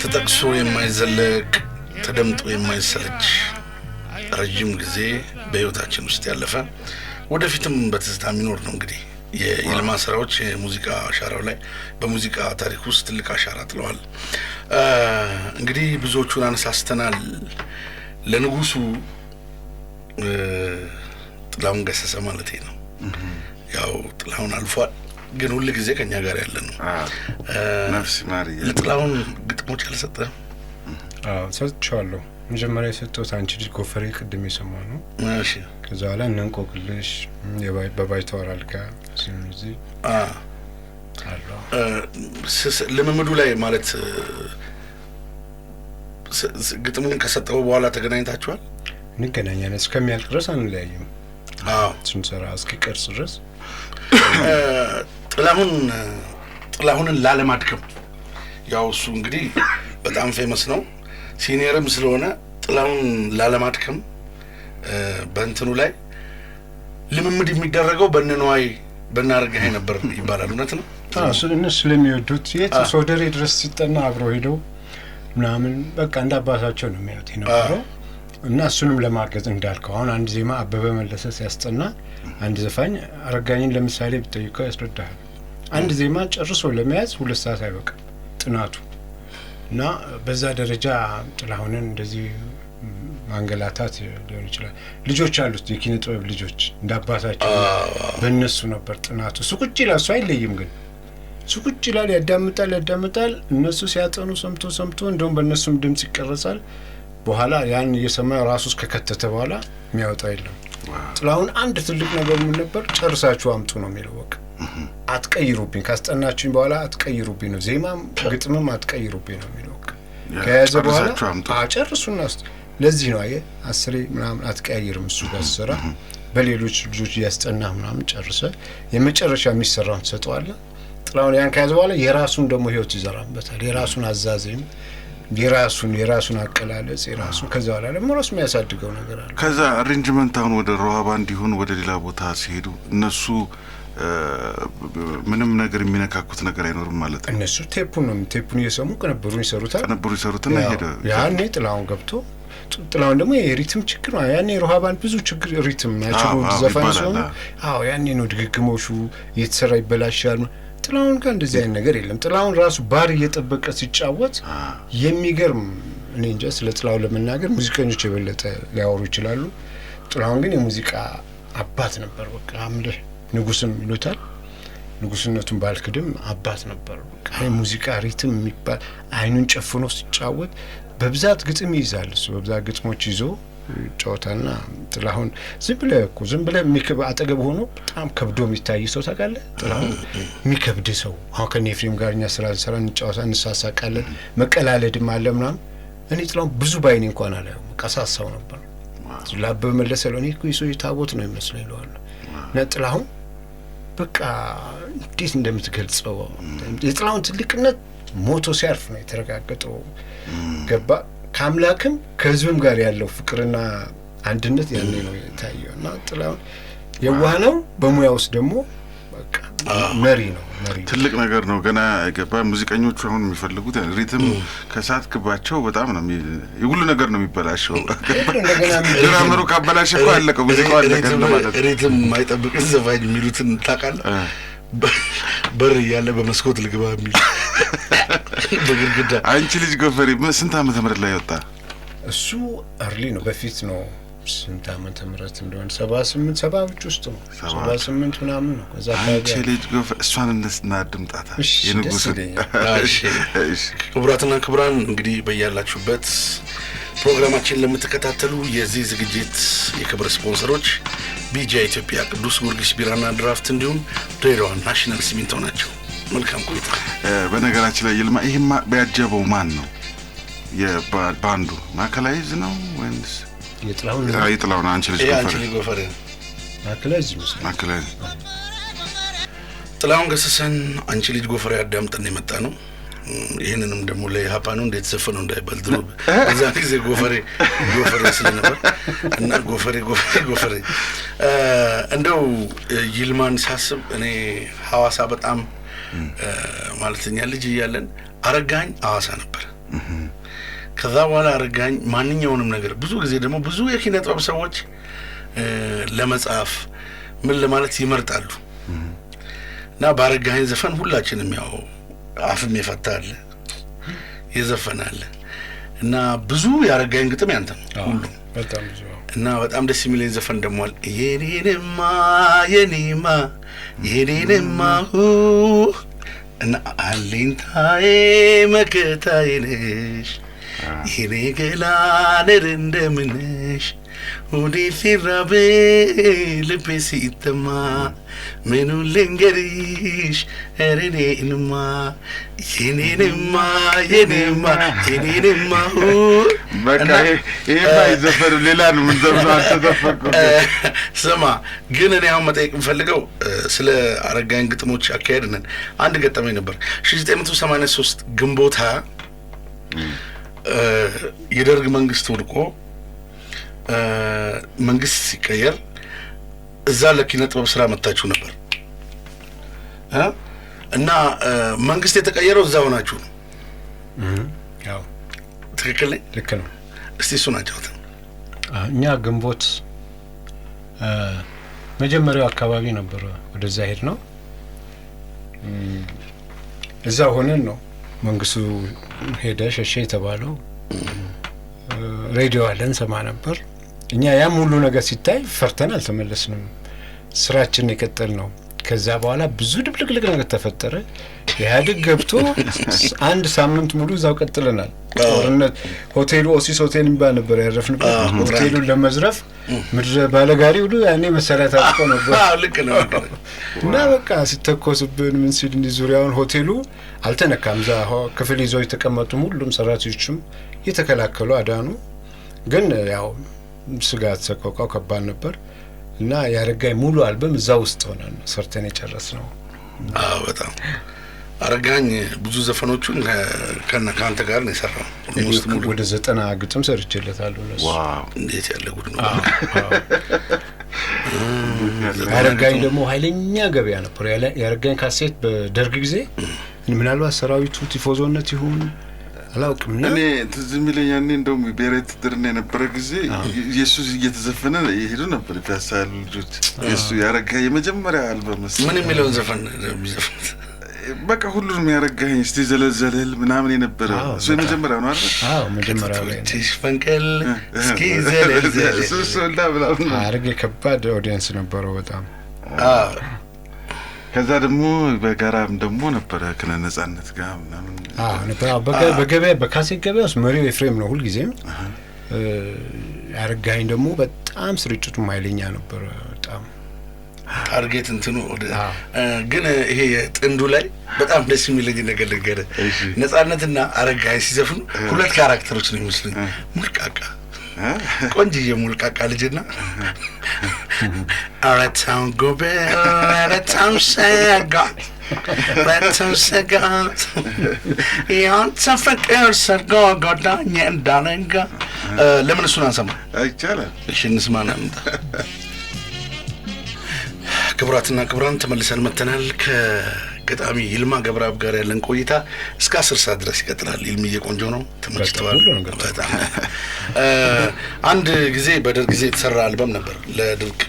ተጠቅሶ የማይዘለቅ ተደምጦ የማይሰለች ረጅም ጊዜ በህይወታችን ውስጥ ያለፈ ወደፊትም በትዝታ የሚኖር ነው። እንግዲህ የይልማ ስራዎች የሙዚቃ አሻራው ላይ በሙዚቃ ታሪክ ውስጥ ትልቅ አሻራ ጥለዋል። እንግዲህ ብዙዎቹን አነሳስተናል። ለንጉሱ ጥላሁን ገሰሰ ማለት ነው። ያው ጥላሁን አልፏል፣ ግን ሁሉ ጊዜ ከኛ ጋር ያለ ነው። ነፍስ ማሪ ለጥላሁን ግጥሞች አልሰጠህም? ሰጥቼዋለሁ። መጀመሪያ የሰጠሁት አንቺ ልጅ ጎፈሬ ቅድም የሰማው ነው። እሺ። ከዛ በኋላ እንቆቅልሽ በባይተዋር አልጋ ስለዚህ ልምምዱ ላይ ማለት ግጥሙን ከሰጠው በኋላ ተገናኝታችኋል? እንገናኛለን። እስከሚያልቅ ድረስ አንለያይም። ስንሰራ እስኪቀርጽ ድረስ ጥላሁንን ላለማድከም ያው እሱ እንግዲህ በጣም ፌመስ ነው፣ ሲኒየርም ስለሆነ ጥላሁን ላለማድከም በእንትኑ ላይ ልምምድ የሚደረገው በእነነዋይ በእናረጋህ ነበር ይባላል። እውነት ነው? እነሱ ስለሚወዱት የት ሶደሬ ድረስ ሲጠና አብረው ሄደው ምናምን በቃ እንደ አባታቸው ነው የሚያዩት የነበረው። እና እሱንም ለማገዝ እንዳልከው አሁን አንድ ዜማ አበበ መለሰ ሲያስጠና አንድ ዘፋኝ አረጋኝን ለምሳሌ ቢጠይቀው ያስረዳል። አንድ ዜማ ጨርሶ ለመያዝ 2 ሰዓት አይበቃም ጥናቱ። እና በዛ ደረጃ ጥላሁንን እንደዚህ ማንገላታት ሊሆን ይችላል። ልጆች አሉት፣ የኪነ ጥበብ ልጆች እንደ አባታቸው በእነሱ ነበር ጥናቱ። እሱ ቁጭ ይላል፣ እሱ አይለይም። ግን እሱ ቁጭ ይላል፣ ያዳምጣል። እነሱ ሲያጠኑ ሰምቶ እንደውም በእነሱም ድምጽ ይቀረጻል። በኋላ ያን እየሰማ ራሱ እስከከተተ በኋላ የሚያወጣው የለም። ጥላሁን አንድ ትልቅ ነገር ምን ነበር? ጨርሳችሁ አምጡ ነው የሚለው። በቃ አትቀይሩብኝ፣ ካስጠናችሁኝ በኋላ አትቀይሩብኝ ነው። ዜማም ግጥምም አትቀይሩብኝ ነው የሚለው። ከያዘ በኋላ አጨርሱና ለዚህ ነው አየህ 10 ምናምን አትቀያይርም። እሱ ጋር ሰራ በሌሎች ልጆች ያስጠና ምናምን ጨርሰ የመጨረሻ የሚሰራውን ተሰጠዋለ። ጥላሁን ያን ከያዘ በኋላ የራሱን ደግሞ ህይወት ይዘራበታል። የራሱን አዛዜም የራሱን አቀላለጽ የራሱን ከዛ በኋላ ደግሞ ራሱ የሚያሳድገው ነገር አለ። ከዛ አሬንጅመንት አሁን ወደ ሮሃ ባንድ ይሁን ወደ ሌላ ቦታ ሲሄዱ እነሱ ምንም ነገር የሚነካኩት ነገር አይኖርም ማለት ነው። እነሱ ቴፑን እየሰሙ ቅንብሩን ይሰሩትና ሄደ ያኔ ጥላሁን ገብቶ ጥላሁን ደግሞ የሪትም ችግር ነው። ያኔ ሮሃ ባንድ ብዙ ችግር ሪትም ናቸው ዘፋኝ ሲሆኑ ያኔ ነው ድግግሞሹ እየተሰራ ይበላሻል። ጥላሁን ጋር እንደዚህ አይነት ነገር የለም። ጥላሁን ራሱ ባር እየጠበቀ ሲጫወት የሚገርም እኔ እንጃ ስለ ጥላሁን ለመናገር ሙዚቀኞች የበለጠ ሊያወሩ ይችላሉ። ጥላሁን ግን የሙዚቃ አባት ነበር። በቃ አምልህ ንጉስም ይሉታል። ንጉስነቱን ባልክድም አባት ነበር። በቃ የሙዚቃ ሪትም የሚባል አይኑን ጨፍኖ ሲጫወት በብዛት ግጥም ይይዛል። እሱ በብዛት ግጥሞች ይዞ ጫወታና ጥላሁን ዝም ብለህ የሚከብ አጠገብ ሆኖ በጣም ከብዶ የሚታይ ሰው ታውቃለህ። ጥላሁን የሚከብድ ሰው አሁን ከኔፍሬም ጋር እኛ ስራ እንጫወታ እንሳሳቃለን፣ መቀላለድም አለ ምናምን። እኔ ጥላሁን ብዙ ባይኔ እንኳን አላየው ቀሳሳው ነበር። ለአበበ መለሰ ለኔ እኮ የሰው ታቦት ነው የሚመስለው ይለዋል። እና ጥላሁን በቃ እንዴት እንደምትገልጸው የጥላሁን ትልቅነት ሞቶ ሲያርፍ ነው የተረጋገጠው። ገባ ከአምላክም ከህዝብም ጋር ያለው ፍቅርና አንድነት ያኔ ነው የታየው። እና ጥላሁን የዋህ ነው፣ በሙያ ውስጥ ደግሞ በቃ መሪ ነው። ትልቅ ነገር ነው። ገና ገባ ሙዚቀኞቹ አሁን የሚፈልጉት ሪትም ከሳት ክባቸው በጣም ነው የሁሉ ነገር ነው የሚበላሸው። ድራመሩ ካበላሸ እኮ አለቀ፣ ሙዚቃው አለቀ ማለት ነው። ሪትም ማይጠብቅ ዘፋኝ የሚሉትን ታውቃለህ? በር ያለ በመስኮት ልግባ የሚል በግድግዳ። አንቺ ልጅ ጎፈሬ ስንት ዓመተ ምህረት ላይ ወጣ? እሱ አርሊ ነው፣ በፊት ነው። ስንት ዓመተ ምህረት እንደሆነ 78 70 ውስጥ ነው 78 ምናምን ነው። ከዛ አንቺ ልጅ ጎፈሬ እሷን እንደስናድምጣታ የንጉስ ክቡራትና ክቡራን እንግዲህ በያላችሁበት ፕሮግራማችን ለምትከታተሉ የዚህ ዝግጅት የክብር ስፖንሰሮች ቢጃ ኢትዮጵያ፣ ቅዱስ ጊዮርጊስ ቢራና ድራፍት እንዲሁም ድሬዳዋ ናሽናል ሲሚንቶ ናቸው። መልካም ቆይታ። በነገራችን ላይ ይልማ ይሄ ቢያጀበው ማን ነው? የባንዱ ማዕከላይዝ ነው ወይስ የጥላሁን አንቺ ልጅ ጎፈሬ? ማዕከላይዝ ጥላሁን ገሰሰን አንቺ ልጅ ጎፈሬ አዳምጠን የመጣ ነው። ይሄንንም ደግሞ ለኢሃፓ ነው እንዴት ዘፈነው እንዳይባል ድሮ በዛ ጊዜ ጎፈሬ ስለነበር እና ጎፈሬ እንደው ይልማን ሳስብ እኔ ሐዋሳ በጣም ማለትኛ ልጅ እያለን አረጋኝ ሐዋሳ ነበር። ከዛ በኋላ አረጋኸኝ ማንኛውንም ነገር ብዙ ጊዜ ደግሞ ብዙ የኪነ ጥበብ ሰዎች ለመጻፍ ምን ለማለት ይመርጣሉ እና በአረጋኸኝ ዘፈን ሁላችንም ያው አፍም የፈታል የዘፈናል እና ብዙ ያረጋኸኝ ግጥም ያንተ ነው ሁሉ በጣም ብዙ እና በጣም ደስ የሚለኝ ዘፈን ደግሞ አለ የኔንማ እና አለኝታዬ መከታዬ ነሽ የኔ ገላ እንደምነሽ ወዴ ሲራቤ ልቤ ሲተማ ምኑን ልንገርሽ እኔንማ የኔንማ በቃ ይሄ ዘፈኑ ሌላ ነው ምን ዘፈኑ አልተዘፈቀ ስማ ግን እኔ አሁን መጠየቅ የምፈልገው ስለ አረጋኸኝ ግጥሞች አካሄድ ነን አንድ ገጠመኝ ነበር 1983 ግንቦት 20 የደርግ መንግስት ወድቆ መንግስት ሲቀየር እዛ ለኪነ ጥበብ ስራ መጣችሁ ነበር እና መንግስት የተቀየረው እዛው ናችሁ ነው ያው ትክክል ነኝ ልክ ነው እስቲ እሱን አጫውተ እኛ ግንቦት መጀመሪያው አካባቢ ነበር ወደዛ ሄድ ነው እዛ ሆነን ነው መንግስቱ ሄደ ሸሸ የተባለው ሬዲዮ አለን ሰማ ነበር እኛ ያም ሁሉ ነገር ሲታይ ፈርተን አልተመለስንም ስራችን የቀጠል ነው ከዛ በኋላ ብዙ ድብልቅልቅ ነገር ተፈጠረ ኢህአዴግ ገብቶ አንድ ሳምንት ሙሉ እዛው ቀጥለናል ጦርነት ሆቴሉ ኦሲስ ሆቴል የሚባል ነበር ያረፍንበት ሆቴሉን ለመዝረፍ ምድረ ባለጋሪ ሁሉ ያኔ መሳሪያ ታጥቆ ነበር ልክ ነው እና በቃ ሲተኮስብን ምን ሲል ዙሪያውን ሆቴሉ አልተነካም ዛ ክፍል ይዘው የተቀመጡ ሁሉም ሰራተኞችም የተከላከሉ አዳኑ ግን ያው ስጋት ሰቆቃው ከባድ ነበር እና ያረጋኸኝ ሙሉ አልበም እዛ ውስጥ ሆነን ሰርተን የጨረስነው በጣም አረጋኸኝ ብዙ ዘፈኖቹን ከአንተ ጋር ነው የሰራው ወደ 90 ግጥም ሰርቼለታለሁ ለሱ ዋው እንዴት ያለ ጉድ ነው አረጋኸኝ ደግሞ ኃይለኛ ገበያ ነበር ያረጋኸኝ ካሴት በደርግ ጊዜ ምናልባት ሰራዊቱ ቲፎዞነት ይሁን አላውቅም እኔ ትዝ የሚለኝ ያኔ እንደውም ብሔራዊ ድርና የነበረ ጊዜ ኢየሱስ እየተዘፈነ ይሄዱ ነበር ፒያሳ ያሉ ልጆች እሱ ያረጋኸኝ የመጀመሪያ አልበም ምን የሚለውን ዘፈን የሚዘፍኑት በቃ ሁሉንም ያረጋኸኝ እስቲ ዘለዘለል ምናምን የነበረ እሱ የመጀመሪያው ነው አይደል መጀመሪያው ላይ ፈንቀል እስኪ ዘለዘል እሱ እንዳ ብላው አረጋኸኝ ከባድ ኦዲየንስ ነበረው በጣም ከዛ ደግሞ በጋራም ደግሞ ነበረ ከነ ነጻነት ጋር ምናምን ነበር በገበያ በካሴት ገበያ ውስጥ መሪው ኤፍሬም ነው ሁሉ ጊዜም ያረጋኸኝ ደግሞ በጣም ስርጭቱ ኃይለኛ ነበር በጣም ታርጌት እንትኑ ግን ይሄ ጥንዱ ላይ በጣም ደስ የሚለኝ ነገር ልንገርህ ነጻነትና አረጋኸኝ ሲዘፍኑ ሁለት ካራክተሮች ነው የሚመስሉኝ ሙልቃቃ ቆንጆዬ ሙልቃቃ ልጅና አራታውን ጎበ አራታውን ሰጋት ያንተ ፍቅር ሰርጎ ጎዳኝ እንዳለንጋ ለምን እሱን አንሰማ አይቻልም እሺ እንስማና እንታ ክቡራትና ክቡራን ተመልሰን መተናል ከገጣሚ ይልማ ገብረአብ ጋር ያለን ቆይታ እስከ 10 ሰዓት ድረስ ይቀጥላል ይልምዬ ቆንጆ ነው ተመችቷል በጣም አንድ ጊዜ በደርግ ጊዜ የተሰራ አልበም ነበር ለድርቅ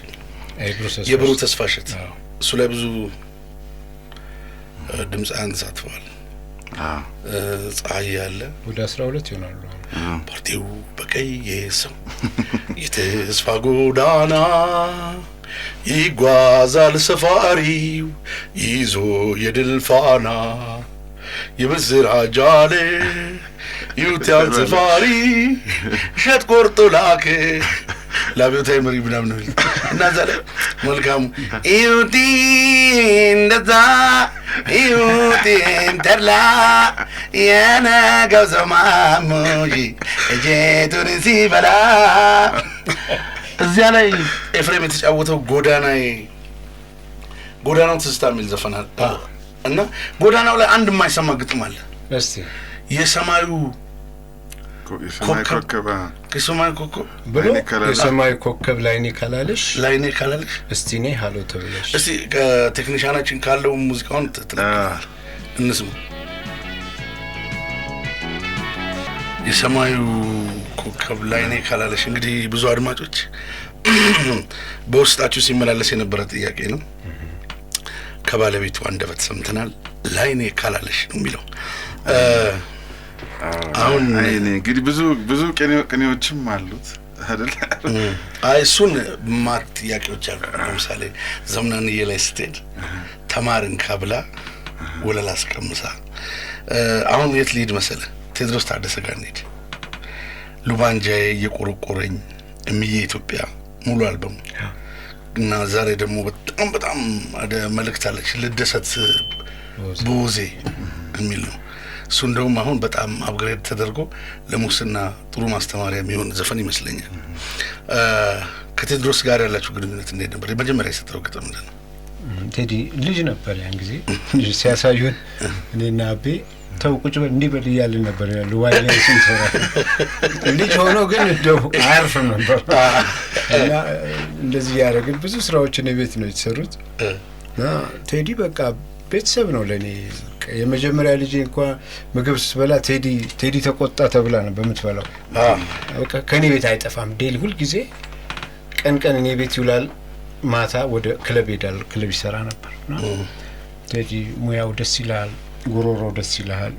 የብሩህ ተስፋ እሸት እሱ ላይ ብዙ ድምጻን ተሳትፈዋል ፀሐይ ያለ ወደ 12 ይሆናሉ ፓርቲው በቀይ ሰው የተስፋ ጎዳና ይጓዛል ሰፋሪው ይዞ የድል ፋና የምስራች አለ ይውታል ሰፋሪ እሸት ቆርጦ ላክ ለአብዮታዊ መሪ ምናምን ነው እና ዛሬ መልካሙ ይውቲ እንደዛ ይውቲ ተርላ የነገው ዘማሙጂ እጄቱን ሲበላ እዚያ ላይ ኤፍሬም የተጫወተው ጎዳናው ትዝታ የሚል ዘፈናል እና ጎዳናው ላይ አንድ የማይሰማ ግጥም አለ እስቲ የሰማዩ ኮከብ ብሎ የሰማዩ ኮከብ ላይኔ ካላለሽ እስቲ ነይ ሃሎ ተብለሽ እስቲ ከቴክኒሻናችን ካለው ሙዚቃውን ትለቀናል እንስማ የሰማዩ ኮከብ ላይኔ ካላለሽ እንግዲህ ብዙ አድማጮች በውስጣችሁ ሲመላለስ የነበረ ጥያቄ ነው። ከባለቤቱ አንደበት ሰምተናል። ላይኔ ካላለሽ ነው የሚለው። አሁን እንግዲህ ብዙ ቅኔዎችም አሉት አይደል? እሱን ማት ጥያቄዎች አሉ። ለምሳሌ ዘምናንዬ ላይ ስትሄድ ተማርን ካብላ ወለላ አስቀምሳ። አሁን የት ልሂድ መሰለህ? ቴዎድሮስ ታደሰ ጋር እንሂድ። ሉባንጃዬ እየቆረቆረኝ እምዬ ኢትዮጵያ ሙሉ አልበሙ እና ዛሬ ደግሞ በጣም መልእክት አለች ልደሰት ቦዜ የሚል ነው። እሱ እንደውም አሁን በጣም አፕግሬድ ተደርጎ ለሙስና ጥሩ ማስተማሪያ የሚሆን ዘፈን ይመስለኛል። ከቴዎድሮስ ጋር ያላችሁ ግንኙነት እንዴት ነበር? የመጀመሪያ የሰጠው ግጥም ምንድን ነው? ቴዲ ልጅ ነበር ያን ጊዜ ሲያሳዩን እኔና አቤ ተው ቁጭ በል እንዲህ በል እያልን ነበር ያሉ ዋይላ ሲንሰራ ልጅ ሆኖ ግን እንደው አያርፍም ነበር እና እንደዚህ ያደረግን ብዙ ስራዎችን የቤት ነው የተሰሩት እና ቴዲ በቃ ቤተሰብ ነው ለኔ። የመጀመሪያ ልጅ እንኳን ምግብ ስትበላ ቴዲ ተቆጣ ተብላ ነው በምትበላው። በቃ ከኔ ቤት አይጠፋም። ዴል ሁሉ ጊዜ ቀን እኔ ቤት ይውላል፣ ማታ ወደ ክለብ ሄዳል። ክለብ ይሰራ ነበር እና ቴዲ ሙያው ደስ ይላል፣ ጉሮሮ ደስ ይላል።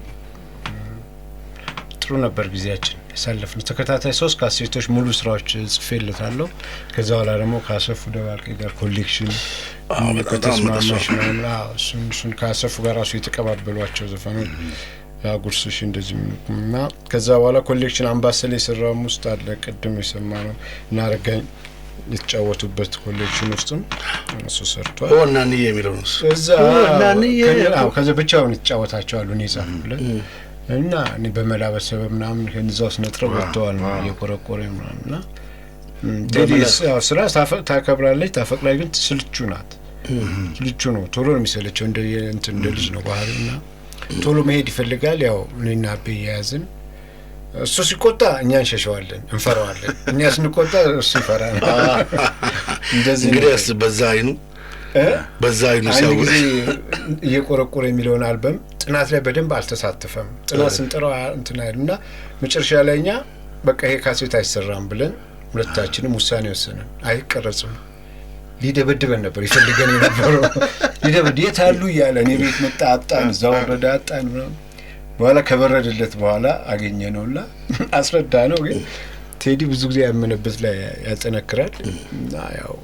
ጥሩ ነበር ጊዜያችን ያሳለፍነው። ተከታታይ 3 ካሴቶች ሙሉ ስራዎች ጽፌለታለሁ። ከዛ በኋላ ደግሞ ካሰፉ ደባልቄ ጋር ኮሌክሽን ከተስማማሽ ነው እሱን ካሰፉ ጋር ራሱ የተቀባበሏቸው ዘፈኖች ጉርሱሽ እንደዚህ እና ከዛ በኋላ ኮሌክሽን አምባሰል የሰራው ውስጥ አለ። ቅድም የሰማነው እና ረጋኝ የተጫወቱበት ኮሌክሽን ውስጥም እሱ ሰርቷል። እናንዬ የሚለው ነው እዛ ከዛ ብቻውን የተጫወታቸው አሉ እኔ ጻፍኩለት እና እኔ በመላበስ ሰበብ ምናምን ከንዛው ስነጥረው ወጥተዋል ነው የቆረቆረ ምናምንና ቴዲ ስራ ታከብራለች ታፈቅራለች፣ ግን ስልቹ ናት። ስልቹ ነው፣ ቶሎ ነው የሚሰለቸው። እንደ ልጅ ነው ባህሪውና ቶሎ መሄድ ይፈልጋል። ያው እኔና አቤ ያያዝን እሱ ሲቆጣ እኛ እንሸሸዋለን፣ እንፈራዋለን። እኛ ስንቆጣ እሱ ይፈራል። እንደዚህ እንግዲህ በዛ አይኑ ሲያው ጊዜ እየቆረቆረ የሚለውን አልበም ጥናት ላይ በደንብ አልተሳተፈም። ጥናት ስንጠራው እንትን አይልና መጨረሻ ላይ እኛ በቃ ይሄ ካሴት አይሰራም ብለን ሁለታችንም ውሳኔ ወሰነን። አይቀረጽም። ሊደበድበን ነበር ይፈልገን የነበረው። የት አሉ እያለ እኔ ቤት መጣ፣ አጣን፣ እዛው ወረዳ አጣን። በኋላ ከበረደለት በኋላ አገኘ ነውና አስረዳ ነው። ግን ቴዲ ብዙ ጊዜ ያመነበት ላይ ያጠነክራል እና ያው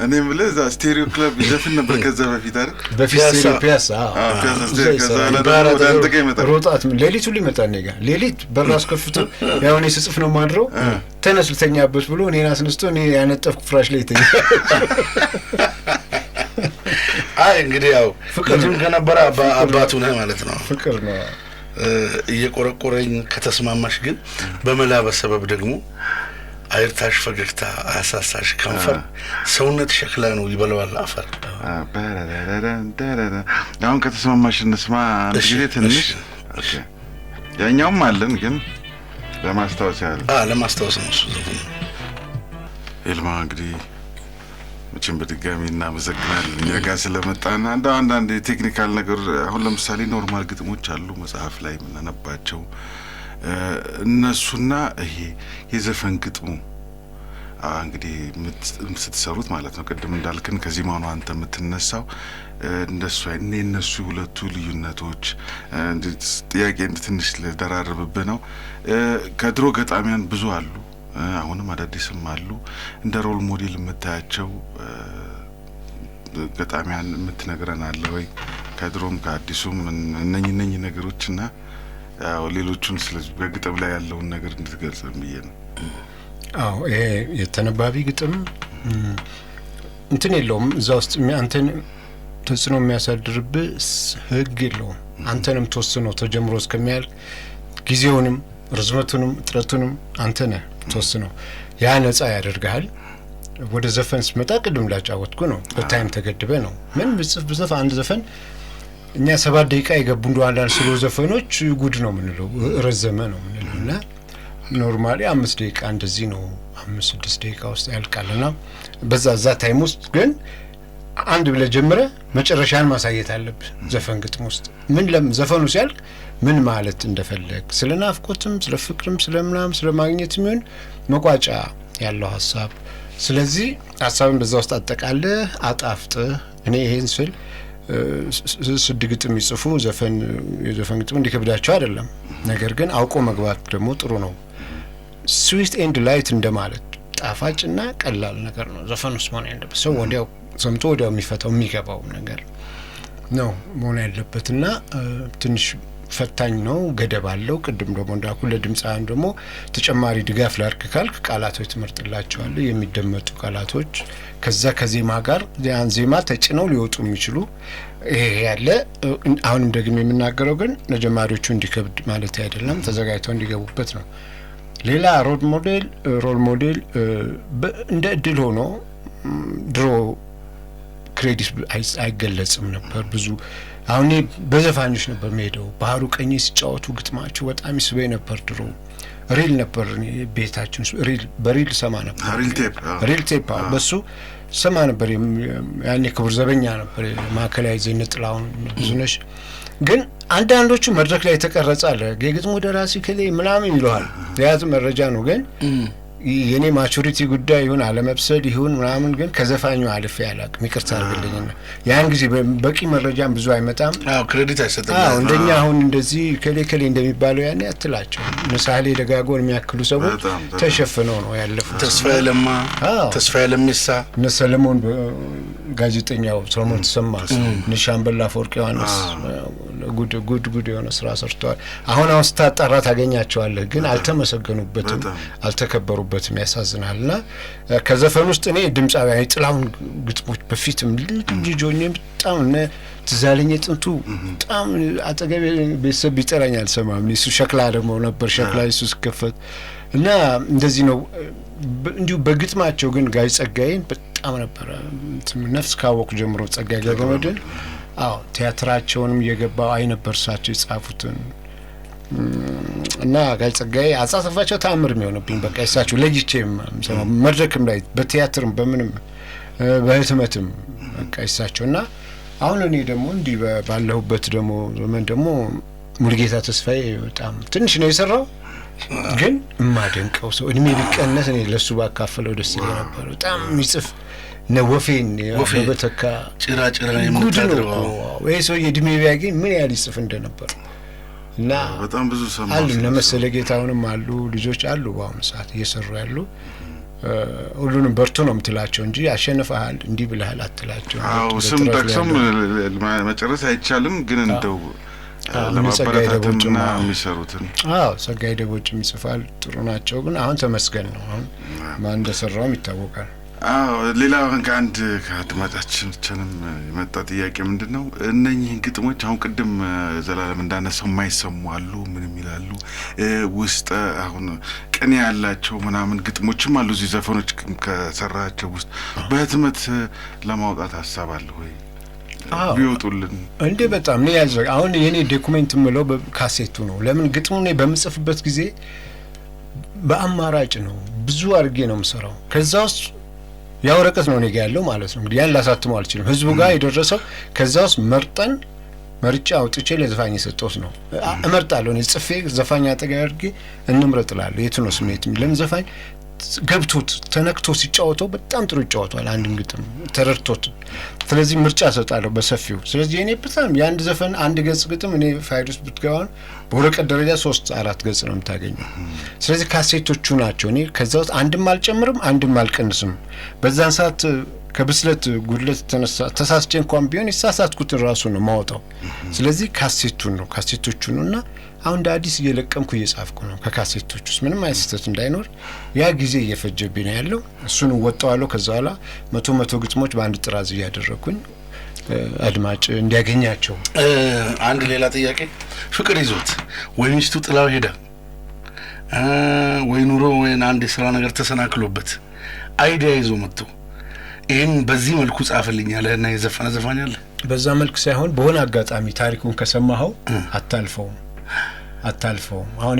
እኔ የምልህ እዛ ስቴሪዮ ክለብ ይዘፍን ነበር ከዛ በፊት አይደል? በፊት ስቴሪዮ ፒያሳ ሮጣት ሌሊት ሁሉ ይመጣ እኔ ጋር ሌሊት በራስ ከፍቶ ያው እኔ ስጽፍ ነው ማድረው ተነስ ልተኛበት ብሎ እኔን አስነስቶ እኔ ያነጠፍኩ ፍራሽ ላይ ተኛ። እንግዲህ ያው ፍቅርም ከነበረ አባቱ ነህ ማለት ነው። ፍቅር ነው። እየቆረቆረኝ ከተስማማሽ ግን በመላበስ ሰበብ ደግሞ አይርታሽ ፈገግታ አሳሳሽ ከንፈር ሰውነት ሸክላ ነው ይበለዋል አፈር። አሁን ከተስማማሽ እንስማ አንድ ጊዜ ትንሽ። ያኛውም አለን ግን ለማስታወስ ያለ ለማስታወስ ነው እሱ ዘፈን። ኤልማ እንግዲህ መቼም በድጋሚ እናመሰግናለን እኛ ጋር ስለመጣና አንዳንድ የቴክኒካል ነገር አሁን ለምሳሌ ኖርማል ግጥሞች አሉ መጽሐፍ ላይ የምናነባቸው እነሱና ይሄ የዘፈን ግጥሙ እንግዲህ ስትሰሩት ማለት ነው። ቅድም እንዳልከን ከዚህ ማኑ አንተ የምትነሳው እንደሱ እነሱ ሁለቱ ልዩነቶች ጥያቄ ትንሽ ለደራረብብህ ነው። ከድሮ ገጣሚያን ብዙ አሉ፣ አሁንም አዳዲስም አሉ። እንደ ሮል ሞዴል የምታያቸው ገጣሚያን የምትነግረን አለ ወይ? ከድሮም ከአዲሱም እነኚህ ነገሮችና ያው ሌሎቹን ስለዚህ በግጥም ላይ ያለውን ነገር እንድትገልጽ ብዬ ነው። ይሄ የተነባቢ ግጥም እንትን የለውም እዛ ውስጥ አንተን ተጽዕኖ የሚያሳድርብህ ህግ የለውም። አንተንም ተወስኖ ተጀምሮ እስከሚያልቅ ጊዜውንም ርዝመቱንም ጥረቱንም አንተ ነህ ተወስኖ። ያ ነጻ ያደርግሃል። ወደ ዘፈን ስመጣ ቅድም ላጫወትኩ ነው፣ በታይም ተገድበ ነው። ምን ብጽፍ አንድ ዘፈን እኛ 7 ደቂቃ የገቡ እንደው አንዳንድ ስሎ ዘፈኖች ጉድ ነው የምንለው፣ ረዘመ ነው የምንለው እና ኖርማሊ 5 ደቂቃ እንደዚህ ነው 5-6 ደቂቃ ውስጥ ያልቃልና በዛ ታይም ውስጥ ግን አንድ ብለህ ጀምረህ መጨረሻን ማሳየት አለብህ። ዘፈን ግጥም ውስጥ ዘፈኑ ሲያልቅ ምን ማለት እንደፈለግ ስለ ናፍቆትም ስለ ፍቅርም ስለ ምናም ስለ ማግኘትም ይሁን መቋጫ ያለው ሀሳብ። ስለዚህ ሀሳብን በዛ ውስጥ አጠቃለህ አጣፍጥህ። እኔ ይሄን ስል ስድ ግጥም ይጽፉ የዘፈን ግጥም እንዲከብዳቸው አይደለም። ነገር ግን አውቆ መግባት ደግሞ ጥሩ ነው። ስዊት ኤንድ ላይት እንደማለት ጣፋጭና ቀላል ነገር ነው ዘፈን ውስጥ መሆን ያለበት። ሰው ወዲያው ሰምቶ ወዲያው የሚፈታው የሚገባው ነገር ነው መሆን ያለበትና ትንሽ ፈታኝ ነው፣ ገደብ አለው። ቅድም ደግሞ እንዳልኩ ለድምፃውያን ደግሞ ተጨማሪ ድጋፍ ላድርግ ካልክ ቃላቶች ትመርጥላቸዋለህ፣ የሚደመጡ ቃላቶች ከዛ ከዜማ ጋር ያን ዜማ ተጭነው ሊወጡ የሚችሉ ይሄ ያለ። አሁንም ደግሜ የምናገረው ግን ለጀማሪዎቹ እንዲከብድ ማለት አይደለም፣ ተዘጋጅተው እንዲገቡበት ነው። ሌላ ሮል ሞዴል እንደ እድል ሆኖ ድሮ ክሬዲት አይገለጽም ነበር ብዙ። አሁን በዘፋኞች ነበር የሚሄደው። ባህሩ ቀኝ ሲጫወቱ ግጥማቸው በጣም ይስበኝ ነበር። ድሮ ሪል ነበር ቤታችን በሪል ሰማ ነበር። ሪል ቴፕ በሱ ሰማ ነበር። ያኔ ክቡር ዘበኛ ነበር ማዕከላዊ ዘይነት ጥላውን ብዙነሽ። ግን አንዳንዶቹ መድረክ ላይ የተቀረጸ አለ የግጥሙ ደራሲ ከሌ ምናምን ይለዋል። ያዝ መረጃ ነው ግን የኔ ማቹሪቲ ጉዳይ ይሁን አለመብሰል ይሁን ምናምን ግን ከዘፋኙ አልፌ አላቅም። ይቅርታ አድርግልኝና ያን ጊዜ በቂ መረጃም ብዙ አይመጣም። ክሬዲት አይሰጥም። እንደኛ አሁን እንደዚህ ከሌ እንደሚባለው ያኔ አትላቸው። ምሳሌ ደጋጎን የሚያክሉ ሰዎች ተሸፍነው ነው ያለፉት። ተስፋዬ ለሚሳ እነ ሰለሞን ጋዜጠኛው ሰለሞን ተሰማ ንሻምበላ አፈወርቅ ዮሐንስ ጉድ የሆነ ስራ ሰርተዋል። አሁን ስታጣራ ታገኛቸዋለህ፣ ግን አልተመሰገኑበትም፣ አልተከበሩበትም። ያሳዝናልና ከዘፈን ውስጥ እኔ ድምፃዊ ጥላሁን ግጥሞች በፊትም ልጅ ሆኜ በጣም ትዛለኝ ጥንቱ በጣም አጠገቤ ቤተሰብ ቢጠራኝ አልሰማም። እሱ ሸክላ ደግሞ ነበር። ሸክላ እሱ ሲከፈት እና እንደዚህ ነው። እንዲሁ በግጥማቸው ግን ጋይ ጸጋዬን በጣም ነበር ነፍስ ካወቁ ጀምሮ ጸጋዬ ገብረመድህን ቲያትራቸውንም እየገባው አይ ነበር እሳቸው የጻፉትን እና ጋይ ጸጋዬ አጻጻፋቸው ታምር የሚሆንብኝ በቃ እሳቸው ለይቼም መድረክም ላይ በቲያትርም በምንም በህትመትም በቃ እሳቸውና አሁን እኔ ደግሞ እንዲህ ባለሁበት ደግሞ ዘመን ደግሞ ሙሉጌታ ተስፋዬ በጣም ትንሽ ነው የሰራው፣ ግን የማደንቀው ሰው እድሜ ቢቀነስ እኔ ለሱ ባካፈለው ደስ ይለኝ ነበር። በጣም የሚጽፍ ወፌን በተካ ጭራ የምታድረው ወይ ሰው የእድሜ ቢያገኝ ምን ያህል ይጽፍ እንደነበር እና በጣም ብዙ ሰማሁ። አሉ ለመሰለ ጌታውንም አሉ ልጆች አሉ በአሁኑ ሰዓት እየሰሩ ያሉ። ሁሉንም በርቱ ነው የምትላቸው እንጂ አሸንፈሃል እንዲህ ብለሃል አትላቸው። ስም ጠቅሰም መጨረስ አይቻልም፣ ግን እንደው ለማበረታታትና የሚሰሩትን ጸጋዬ ደቦጭም ይጽፋል፣ ጥሩ ናቸው። ግን አሁን ተመስገን ነው። አሁን ማን እንደሰራውም ይታወቃል። ሌላ ከአንድ ከአድማጫችንም የመጣ ጥያቄ ምንድን ነው እነኚህን ግጥሞች አሁን ቅድም ዘላለም እንዳነሳው የማይሰሙ አሉ፣ ምንም ይላሉ ውስጥ አሁን ቅኔ ያላቸው ምናምን ግጥሞችም አሉ እዚህ ዘፈኖች ከሰራቸው ውስጥ በህትመት ለማውጣት ሀሳብ አለ ወይ? ቢወጡልን እንዴ በጣም ነው ያዘ። አሁን የኔ ዶኩሜንት ምለው በካሴቱ ነው። ለምን ግጥሙ ነው በምጽፍበት ጊዜ በአማራጭ ነው ብዙ አድርጌ ነው የምሰራው። ከዛ ውስጥ ያው ወረቀት ነው እኔ ጋር ያለው ማለት ነው። እንግዲህ ያን ላሳትመው አልችልም። ህዝቡ ጋር የደረሰው ከዛ ውስጥ መርጫ አውጥቼ ለዘፋኝ የሰጠሁት ነው። እመርጣለሁ እኔ ጽፌ ዘፋኝ አጠጋ አድርጌ እንምረጥላለሁ። የቱ ነው ስሜት ለምን ዘፋኝ ገብቶት ተነክቶ ሲጫወተው በጣም ጥሩ ይጫወታል። አንድን ግጥም ተረድቶት። ስለዚህ ምርጫ ሰጣለሁ በሰፊው። ስለዚህ እኔ በጣም የአንድ ዘፈን አንድ ገጽ ግጥም እኔ ፋይል ውስጥ ብትገባው በወረቀት ደረጃ 3-4 ገጽ ነው የምታገኘው። ስለዚህ ካሴቶቹ ናቸው። እኔ ከዛ ውስጥ አንድም አልጨምርም አንድም አልቀንስም። በዛን ሰዓት ከብስለት ጉድለት ተሳስቼ እንኳን ቢሆን የተሳሳትኩትን ራሱ ነው ማውጣው። ስለዚህ ካሴቶቹ ነውና አሁን እንደ አዲስ እየለቀምኩ እየጻፍኩ ነው። ከካሴቶች ውስጥ ምንም አይነት ስህተት እንዳይኖር ያ ጊዜ እየፈጀብኝ ነው ያለው። እሱን ወጣዋለሁ። ከዛ በኋላ 100 ግጥሞች በአንድ ጥራዝ እያደረኩኝ አድማጭ እንዲያገኛቸው። አንድ ሌላ ጥያቄ፣ ፍቅር ይዞት ወይ ሚስቱ ጥላው ሄዳ ወይ ኑሮ ወይ አንድ የስራ ነገር ተሰናክሎበት አይዲያ ይዞ መጥቶ ይሄን በዚህ መልኩ ጻፈልኝ ያለና የዘፈነ ዘፋኝ አለ? በዛ መልኩ ሳይሆን በሆነ አጋጣሚ ታሪኩን ከሰማኸው አታልፈውም። አሁን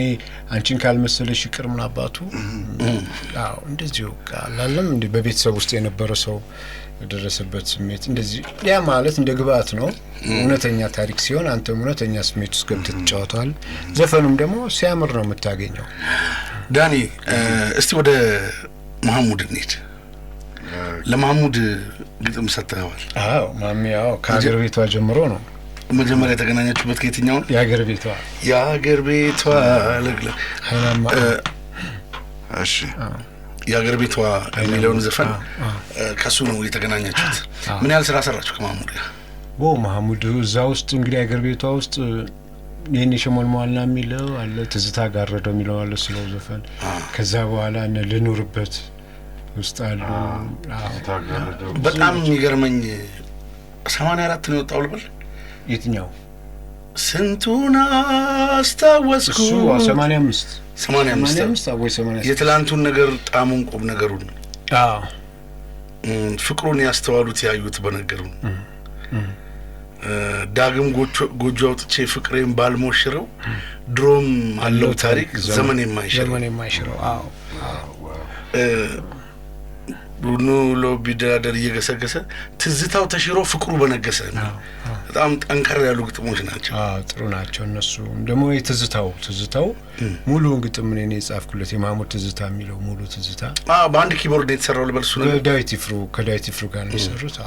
አንቺን ካልመሰለሽ ይቅር ምን አባቱ እንደዚሁ ቃላለም እንደ በቤተሰብ ውስጥ የነበረ ሰው የደረሰበት ስሜት እንደዚህ ያ ማለት እንደ ግብአት ነው። እውነተኛ ታሪክ ሲሆን አንተም እውነተኛ ስሜት ውስጥ ገብተህ ትጫወታለህ። ዘፈኑም ደግሞ ሲያምር ነው የምታገኘው። ዳኒ እስቲ ወደ መሐሙድ እንሂድ። ለመሐሙድ ግጥም ሰጥተዋል? አዎ ማሚ፣ አዎ ከሀገር ቤቷ ጀምሮ ነው። መጀመሪያ የተገናኛችሁበት ከየትኛው ነው? የሀገር ቤቷ ለግለ እሺ የሀገር ቤቷ የሚለውን ዘፈን ከሱ ነው የተገናኛችሁት። ምን ያህል ስራ ሰራችሁ ከመሐሙድ ጋር? መሐሙድ እዛ ውስጥ እንግዲህ የሀገር ቤቷ ውስጥ የኔ ሸሞልሟልና የሚለው አለ፣ ትዝታ ጋረደው የሚለው አለ ስለው ዘፈን። ከዛ በኋላ ልኑርበት ውስጥ አሉ። በጣም የሚገርመኝ 84 ነው የወጣው ልበል። የትኛው ስንቱን አስታወስኩ? እሱ 85 አቦይ 86 የትላንቱን ነገር ጣሙን ቁም ነገሩን ፍቅሩን ያስተዋሉት ያዩት በነገሩን ዳግም ጎጆ አውጥቼ ፍቅሬን ባልሞሽረው ድሮም አለው ታሪክ ዘመን የማይሽረው ቡኑ ቢደራደር እየገሰገሰ ትዝታው ተሽሮ ፍቅሩ በነገሰ። በጣም ጠንከር ያሉ ግጥሞች ናቸው። ጥሩ ናቸው። እነሱ ደግሞ የትዝታው ሙሉውን ግጥም እኔ የጻፍኩለት የመሐሙድ ትዝታ የሚለው ሙሉ ትዝታ በአንድ ኪቦርድ የተሰራው ልበል። እሱ ነው ከዳዊት ይፍሩ ጋር ነው የሰሩት።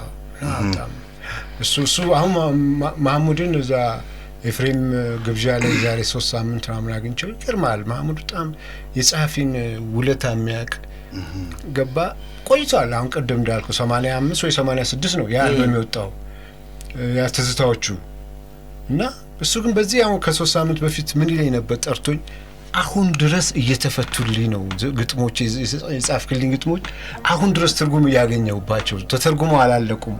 በጣም እሱ አሁን መሐሙድን እዛ ኤፍሬም ግብዣ ላይ ዛሬ 3 ሳምንት ምናምን አግኝቼው ይገርማል። መሐሙድ በጣም የጸሐፊን ውለታ የሚያውቅ ገባ ቆይቷል። አሁን ቀደም እንዳልኩ 85 ወይ 86 ነው ያ አልበም የወጣው ያ ትዝታዎቹ እና እሱ ግን በዚህ አሁን ከ3 ሳምንት በፊት ምን ይለኝ ነበር ጠርቶኝ አሁን ድረስ እየተፈቱልኝ ነው ግጥሞች የጻፍክልኝ ግጥሞች አሁን ድረስ ትርጉም እያገኘሁባቸው ተተርጉመው አላለቁም።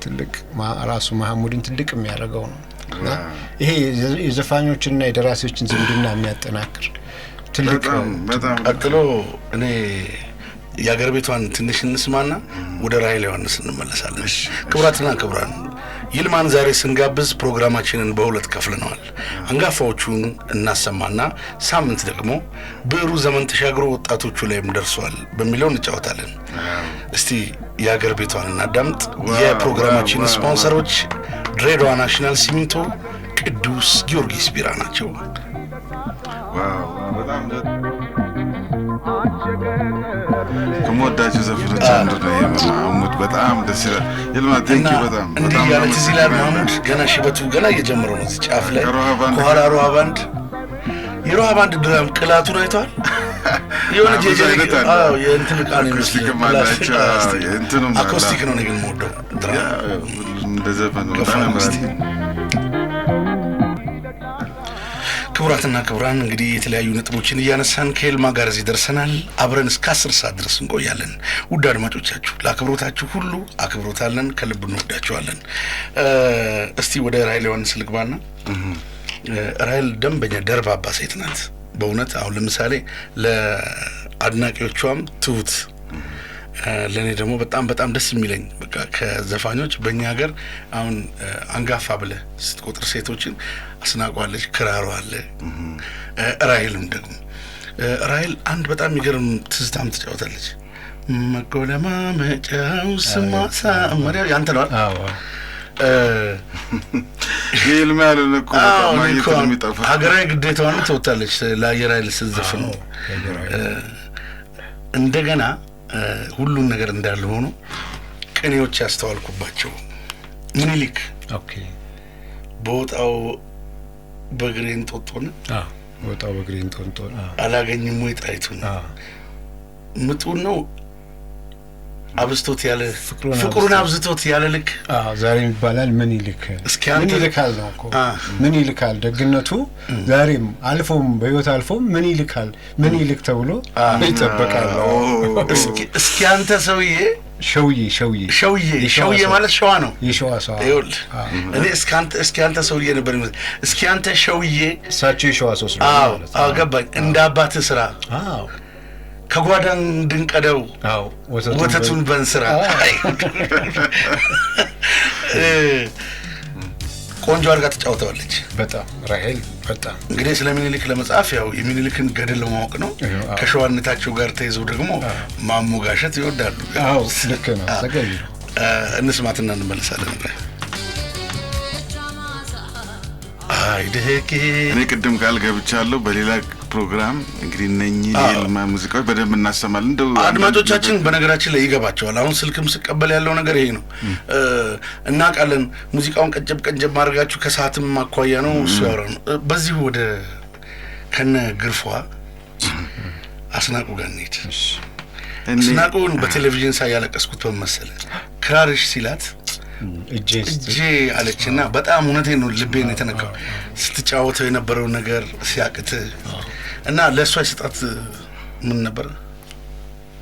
ትልቅ ራሱ መሐሙድን ትልቅ የሚያደርገው ነው እና ይሄ የዘፋኞችንና የደራሲዎችን ዝምድና የሚያጠናክር ትልቅ ቀጥሎ እኔ የሀገር ቤቷን ትንሽ እንስማና ወደ ራሔል ዮሐንስ እንመለሳለን። ክቡራትና ክቡራን ይልማን ዛሬ ስንጋብዝ ፕሮግራማችንን በሁለት ከፍለነዋል። አንጋፋዎቹን እናሰማና ሳምንት ደግሞ ብዕሩ ዘመን ተሻግሮ ወጣቶቹ ላይም ደርሷል በሚለው እንጫወታለን። እስቲ የሀገር ቤቷን እናዳምጥ። የፕሮግራማችን ስፖንሰሮች ድሬዳዋ ናሽናል ሲሚንቶ፣ ቅዱስ ጊዮርጊስ ቢራ ናቸው። ከመወዳቸው ዘፈኖች አንዱ ነው መሐሙድ። በጣም ደስ ይላል። ይልማ ቴንኪ በጣም እንዲህ ያለ ትዝ ይላል። መሐሙድ ገና ሽበቱ ገና እየጀመረው ነው። ጫፍ ላይ ከኋላ ሮሃ ባንድ የሮሃ ባንድ ድራም ቅላቱን አይቷል። የሆነ ጀጀሪክ የእንትን ዕቃ ነው የሚመስለው። አኮስቲክ ነው ግን የምወደው ድራም እንደ ዘፈኑ በጣም ክቡራትና ክቡራን እንግዲህ የተለያዩ ነጥቦችን እያነሳን ከይልማ ጋር እዚህ ደርሰናል። አብረን እስከ 10 ሰዓት ድረስ እንቆያለን። ውድ አድማጮቻችሁ ለአክብሮታችሁ ሁሉ አክብሮታለን፣ ከልብ እንወዳችኋለን። እስቲ ወደ ራሔል ዮሐንስ ልግባና ራሔል ደንበኛ ደርባባ ሴት ናት በእውነት። አሁን ለምሳሌ ለአድናቂዎቿም ትሁት፣ ለእኔ ደግሞ በጣም ደስ የሚለኝ በቃ ከዘፋኞች በእኛ ሀገር አሁን አንጋፋ ብለህ ስትቆጥር ሴቶችን አስናቋለች፣ ክራሯ አለ። ራሔልም ደግሞ ራሔል አንድ በጣም የሚገርም ትዝታም ትጫወታለች። መቆለማመጫው ስሟ ሳመሪያ ያንተ ነው። ይልማ ያለነ እኮ ማየት የሚጠፋ ሀገራዊ ግዴታዋን ትወጣለች። ለአየር ኃይል ስትዘፍን ነው እንደገና ሁሉን ነገር እንዳለ ሆኖ ቅኔዎች ያስተዋልኩባቸው ምኒልክ በወጣው በግሬን ጦጦን ወጣው በግሬን ጦጦን አላገኝም ወይ ጣይቱን ምጡን ነው አብስቶት ያለ ፍቅሩን አብዝቶት ያለ ልክ ዛሬ ይባላል። ምን ይልካል ነው እኮ ምን ይልካል ደግነቱ ዛሬም አልፎም በህይወት አልፎም ምን ይልክ ተብሎ ይጠበቃል። እስኪ አንተ ሰውዬ ሸውዬ ማለት ሸዋ ነው። የሸዋ ሰው ይኸውልህ እኔ እስኪ አንተ ሰውዬ ነበር የሚመስለው። እስኪ አንተ ሸውዬ እሳቸው የሸዋ ሰው ስለሆነ ገባኝ። እንደ አባትህ ስራ ከጓዳ እንድንቀደው ወተቱን በእንስራ ቆንጆ አድርጋ ተጫውተዋለች። በጣም ራሄል በጣም እንግዲህ ስለ ሚኒሊክ ለመጻፍ ያው የሚኒሊክን ገድል ለማወቅ ነው። ከሸዋነታቸው ጋር ተይዘው ደግሞ ማሞጋሸት ይወዳሉ። አዎ ልክ ነው። ተገቢ ነው። እንስማትና እንመለሳለን። አይ ደህቄ እኔ ቅድም ቃል ገብቻለሁ በሌላ ፕሮግራም እንግዲህ እነኚህ የይልማ ሙዚቃዎች በደንብ እናሰማለን። እንደው አድማጮቻችን በነገራችን ላይ ይገባቸዋል። አሁን ስልክም ስቀበል ያለው ነገር ይሄ ነው። እናውቃለን ሙዚቃውን ቀንጨብ ማድረጋችሁ ከሰዓትም አኳያ ነው እሱ ያወራ ነው። በዚህ ወደ ከነ ግርፏ አስናቁ ጋር እንሂድ። አስናቁን በቴሌቪዥን ሳያለቀስኩት በመሰለ ክራርሽ ሲላት እጄ አለችና በጣም እውነቴን ነው ልቤን የተነካው። ስትጫወተው የነበረው ነገር ሲያቅት እና ለእሷ ይሰጣት ምን ነበር?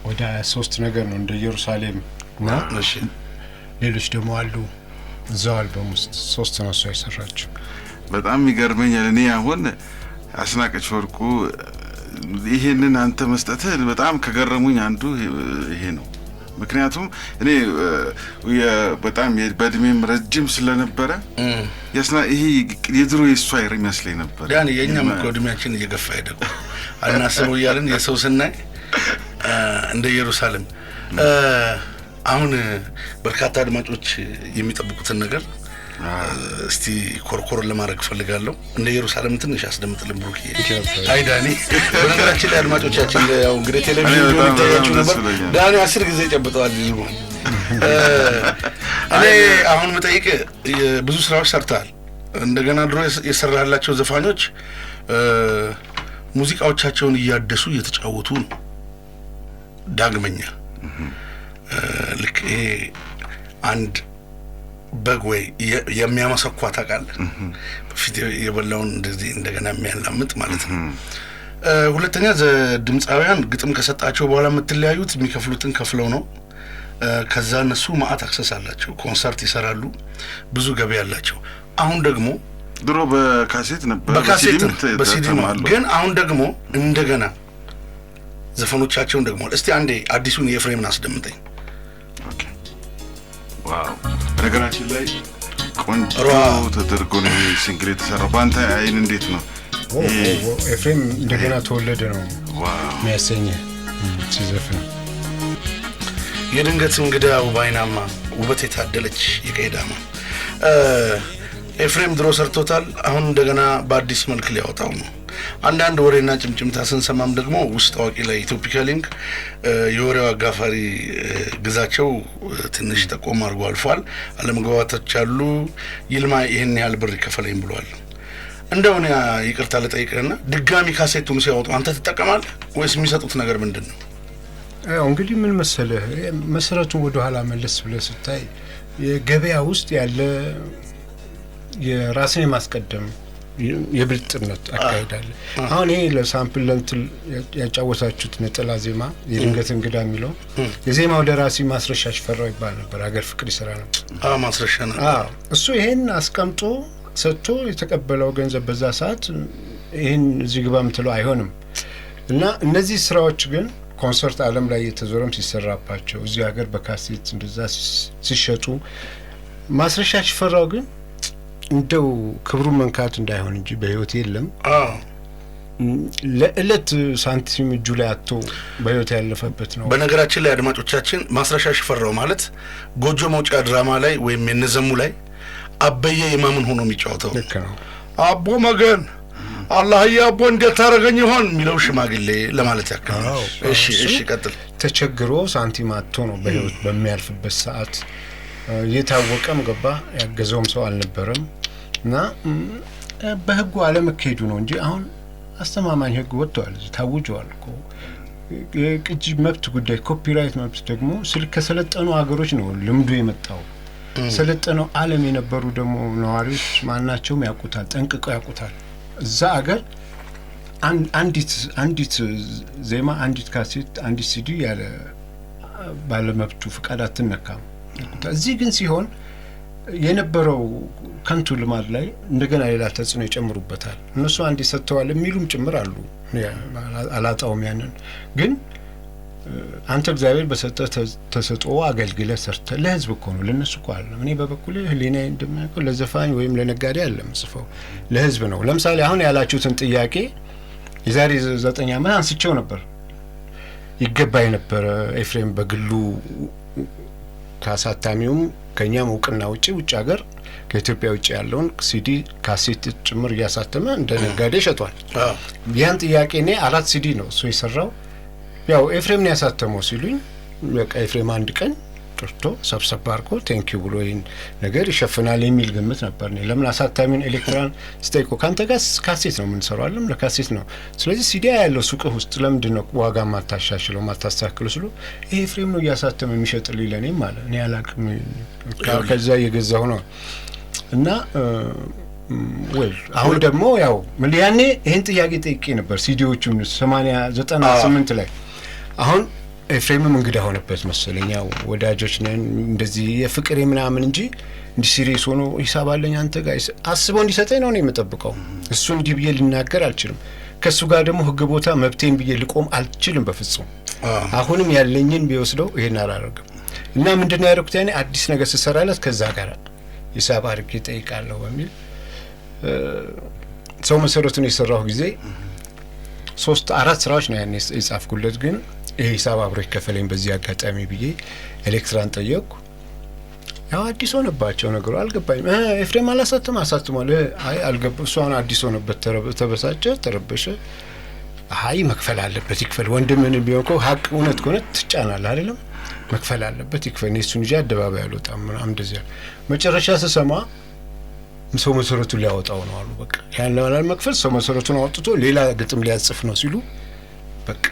ወደ 3 ነገር ነው እንደ ኢየሩሳሌም እና ሌሎች ደግሞ አሉ እዛው አልበም ውስጥ 3 ነው እሷ የሰራችው። በጣም ይገርመኛል። እኔ አሁን አስናቀች ወርቁ ይሄንን አንተ መስጠትህ በጣም ከገረሙኝ አንዱ ይሄ ነው። ምክንያቱም እኔ በጣም በእድሜም ረጅም ስለነበረ ይሄ የድሮ የእሷ ይመስለኝ ነበር። ያን የእኛም እኮ እድሜያችን እየገፋ ሄደ አናስበው እያልን የሰው ስናይ እንደ ኢየሩሳሌም አሁን በርካታ አድማጮች የሚጠብቁትን ነገር እስቲ ኮርኮር ለማድረግ ፈልጋለሁ። እንደ ኢየሩሳሌም ትንሽ አስደምጥልን ብሩክ። አይ ዳኒ በነገራችን ላይ አድማጮቻችን ያው እንግዲህ ቴሌቪዥን ይታያችሁ ነበር። ዳኒ 10 ጊዜ ጨብጠዋል ይልሙ። እኔ አሁን መጠይቅ ብዙ ስራዎች ሰርተሃል። እንደገና ድሮ የሰራህላቸው ዘፋኞች ሙዚቃዎቻቸውን እያደሱ እየተጫወቱ ነው ዳግመኛ። ልክ ይሄ አንድ በግ ወይ የሚያመሰኳ ታውቃለህ፣ በፊት የበላውን እንደዚህ እንደገና የሚያላምጥ ማለት ነው። ሁለተኛ ድምፃውያን ግጥም ከሰጣቸው በኋላ የምትለያዩት የሚከፍሉትን ከፍለው ነው። ከዛ እነሱ ማአት አክሰስ አላቸው፣ ኮንሰርት ይሰራሉ፣ ብዙ ገቢ ያላቸው። አሁን ደግሞ ድሮ በካሴት ነበር፣ በሲዲ ነው። ግን አሁን ደግሞ እንደገና ዘፈኖቻቸውን ደግሞ እስቲ አንዴ አዲሱን የኤፍሬምን አስደምጠኝ። ዋው በነገራችን ላይ ቆንጆ ተደርጎ ነው ሲንግል የተሰራው። በአንተ አይን እንዴት ነው ኤፍሬም እንደገና ተወለደ ነው የሚያሰኘህ ሲዘፍን? የድንገት እንግዳ ውባይናማ ውበት የታደለች የቀይዳማ ኤፍሬም ድሮ ሰርቶታል። አሁን እንደገና በአዲስ መልክ ሊያወጣው ነው። አንዳንድ ወሬና ጭምጭምታ ስንሰማም ደግሞ ውስጥ አዋቂ ላይ ኢትዮፒካ ሊንክ የወሬው አጋፋሪ ግዛቸው ትንሽ ጠቆም አድርጎ አልፏል። አለመግባባቶች አሉ። ይልማ ይህን ያህል ብር ይከፈለኝ ብሏል። እንደሆነ ይቅርታ ልጠይቅህና ድጋሚ ካሴቱን ሲያወጡ አንተ ትጠቀማለህ ወይስ የሚሰጡት ነገር ምንድን ነው? እንግዲህ ምን መሰለህ መሰረቱን ወደ ኋላ መለስ ብለህ ስታይ የገበያ ውስጥ ያለ የራስን የማስቀደም የብልጥነት አካሄዳለ። አሁን ይሄ ለሳምፕል ለእንትን ያጫወታችሁት ነጠላ ዜማ የድንገት እንግዳ የሚለው የዜማው ደራሲ ማስረሻ ሽፈራው ይባል ነበር። ሀገር ፍቅር ይሰራ ነበር። ማስረሻ ነው። እሱ ይሄን አስቀምጦ ሰጥቶ የተቀበለው ገንዘብ በዛ ሰዓት ይሄን እዚህ ግባ ምትለው አይሆንም። እና እነዚህ ስራዎች ግን ኮንሰርት ዓለም ላይ የተዞረም ሲሰራባቸው እዚህ ሀገር በካሴት እንደዛ ሲሸጡ ማስረሻ ሽፈራው ግን እንደው ክብሩን መንካት እንዳይሆን እንጂ በህይወት የለም። ለእለት ሳንቲም እጁ ላይ አጥቶ በህይወት ያለፈበት ነው። በነገራችን ላይ አድማጮቻችን ማስረሻ ሽፈራው ማለት ጎጆ መውጫ ድራማ ላይ ወይም የነዘሙ ላይ አበየ ኢማምን ሆኖ የሚጫወተው ልክ ነው። አቦ መገን አላህዬ አቦ እንዴት ታረገኝ ይሆን የሚለው ሽማግሌ ለማለት ያክል። እሺ ቀጥል። ተቸግሮ ሳንቲም አጥቶ ነው በህይወት በሚያልፍበት ሰዓት የታወቀም ገባ ያገዘውም ሰው አልነበረም። እና በህጉ አለመካሄዱ ነው እንጂ አሁን አስተማማኝ ህግ ወጥቷል፣ ታውጇል እኮ። የቅጂ መብት ጉዳይ ኮፒራይት መብት ደግሞ ከሰለጠኑ ሀገሮች ነው ልምዱ የመጣው። ሰለጠነው ዓለም የነበሩ ደግሞ ነዋሪዎች ማናቸውም ያውቁታል፣ ጠንቅቀው ያውቁታል። እዛ ሀገር አንዲት ዜማ፣ አንዲት ካሴት፣ አንዲት ሲዲ ያለ ባለመብቱ ፍቃድ አትነካም። እዚህ ግን ሲሆን የነበረው ከንቱ ልማድ ላይ እንደገና ሌላ ተጽዕኖ ይጨምሩበታል። እነሱ አንድ ሰጥተዋል የሚሉም ጭምር አሉ። አላጣውም ያንን ግን አንተ እግዚአብሔር በሰጠህ ተሰጥኦ አገልግለህ ሰርተህ ለህዝብ እኮ ነው፣ ለነሱ እኮ አይደለም። እኔ በበኩሌ ህሊናዬ እንደማያውቀው ለዘፋኝ ወይም ለነጋዴ አይደለም ጽፈው ለህዝብ ነው። ለምሳሌ አሁን ያላችሁትን ጥያቄ የዛሬ 9 ዓመት አንስቼው ነበር። ይገባ የነበረ ኤፍሬም በግሉ ካሳታሚውም ከኛም እውቅና ውጭ ሀገር ከኢትዮጵያ ውጭ ያለውን ሲዲ ካሴት ጭምር እያሳተመ እንደ ነጋዴ ሸጧል። ያን ጥያቄ እኔ 4 ሲዲ ነው እሱ የሰራው። ያው ኤፍሬም ነው ያሳተመው ሲሉኝ በቃ ኤፍሬም አንድ ቀን ጥርቶ ሰብሰብ አድርጎ ቴንኪው ብሎ ይህን ነገር ይሸፍናል የሚል ግምት ነበር። እኔ ለምን አሳታሚውን ኤሌክትራን ስቴኮ ካንተ ጋር ካሴት ነው የምንሰራው አለም ለካሴት ነው። ስለዚህ ሲዲ ያለው ሱቅህ ውስጥ ለምንድን ነው ዋጋ ማታሻሽለው ማታስተካክለው ስሉ ይሄ ኤፍሬም ነው እያሳተመ የሚሸጥልኝ ለኔም ማለት እኔ አላቅም ከዛ እየገዛሁ ነው። እና አሁን ደግሞ ያው ያኔ ይሄን ጥያቄ ጠይቄ ነበር ሲዲዎቹን 98 ላይ አሁን ኤፍሬምም እንግዳ ሆነበት መሰለኝ። ያው ወዳጆች ነን እንደዚህ የፍቅር ምናምን እንጂ እንዲህ ሲሪየስ ሆኖ ሂሳብ አለኝ አንተ ጋር አስበው እንዲሰጠኝ ነው የምጠብቀው። እሱ እንዲህ ብዬ ልናገር አልችልም። ከሱ ጋር ደግሞ ህግ ቦታ መብቴን ብዬ ልቆም አልችልም በፍጹም። አሁንም ያለኝን ቢወስደው ይሄን አላደርግም። እና ምንድነው ያደረኩት ያኔ አዲስ ነገር ስሰራለት ከዛ ጋር ሂሳብ አድርጌ ጠይቃለሁ በሚል ሰው መሰረቱን የሰራው ጊዜ 3-4 ስራዎች ነው ያኔ የጻፍኩለት። ግን ይሄ ሂሳብ አብሮ ይከፈለኝ በዚህ አጋጣሚ ብዬ ኤሌክትራን ጠየቅኩ። ያው አዲስ ሆነባቸው ነገሩ አልገባኝም። ኤፍሬም አሳትሟል። አይ አልገባ እሱ አሁን አዲስ ሆነበት ተበሳጨ፣ ተረበሸ። አይ መክፈል አለበት ይክፈል። ወንድምን ቢሆን እኮ ሀቅ እውነት ከሆነ ትጫናለህ አይደለም? መክፈል አለበት ይክፈል። እሱን እንጂ አደባባይ አልወጣም ምናምን እንደዚያ። መጨረሻ ስሰማ ሰው መሰረቱን ሊያወጣው ነው አሉ። በቃ ያን ለማለት መክፈል ሰው መሰረቱን አውጥቶ ሌላ ግጥም ሊያጽፍ ነው ሲሉ በቃ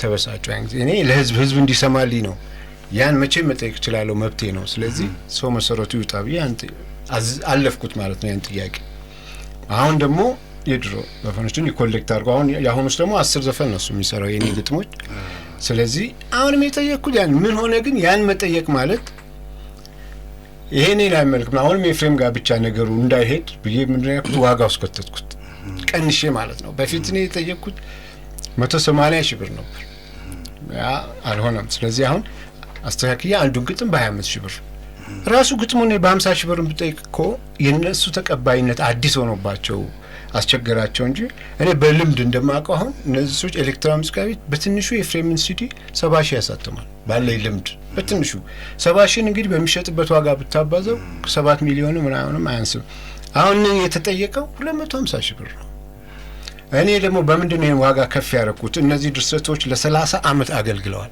ተበሳጩ። ያን ጊዜ እኔ ለህዝብ እንዲሰማልኝ ነው ያን መቼ መጠየቅ እችላለሁ፣ መብቴ ነው። ስለዚህ ሰው መሰረቱ ይውጣ ብዬ አለፍኩት ማለት ነው ያን ጥያቄ። አሁን ደግሞ የድሮ ዘፈኖችን ይኮሌክት አድርጎ አሁን የአሁኑስ ደግሞ 10 ዘፈን ነው እሱ የሚሰራው የኔ ግጥሞች። ስለዚህ አሁንም የጠየቅኩት ያን ምን ሆነ ግን ያን መጠየቅ ማለት ይሄኔ ላይ መልክ ነው። አሁንም ኤፍሬም ጋር ብቻ ነገሩ እንዳይሄድ ብዬ ምንድነው ያልኩት ዋጋ ውስጥ ከተትኩት ቀንሼ ማለት ነው። በፊት እኔ የጠየቅኩት 180 ሺህ ብር ነበር። ያ አልሆነም። ስለዚህ አሁን አስተካክዬ አንዱን ግጥም በ25 ሺህ ብር ራሱ ግጥሙን በ50 ሺህ ብር ብጠይቅ እኮ የነሱ ተቀባይነት አዲስ ሆኖባቸው አስቸገራቸው እንጂ እኔ በልምድ እንደማውቀው አሁን እነዚህ ሰዎች ኤሌክትሮኒክ ሙዚቃ ቤት በትንሹ የፍሬምን ሲዲ 70 ሺህ ያሳትማል። ባለኝ ልምድ በትንሹ 70 ሺህ እንግዲህ በሚሸጥበት ዋጋ ብታባዘው 7 ሚሊዮን ምናምንም አያንስም። አሁን የተጠየቀው 250 ሺህ ብር ነው። እኔ ደግሞ በምንድን ነው ዋጋ ከፍ ያደረኩት? እነዚህ ድርሰቶች ለ30 ዓመት አገልግለዋል።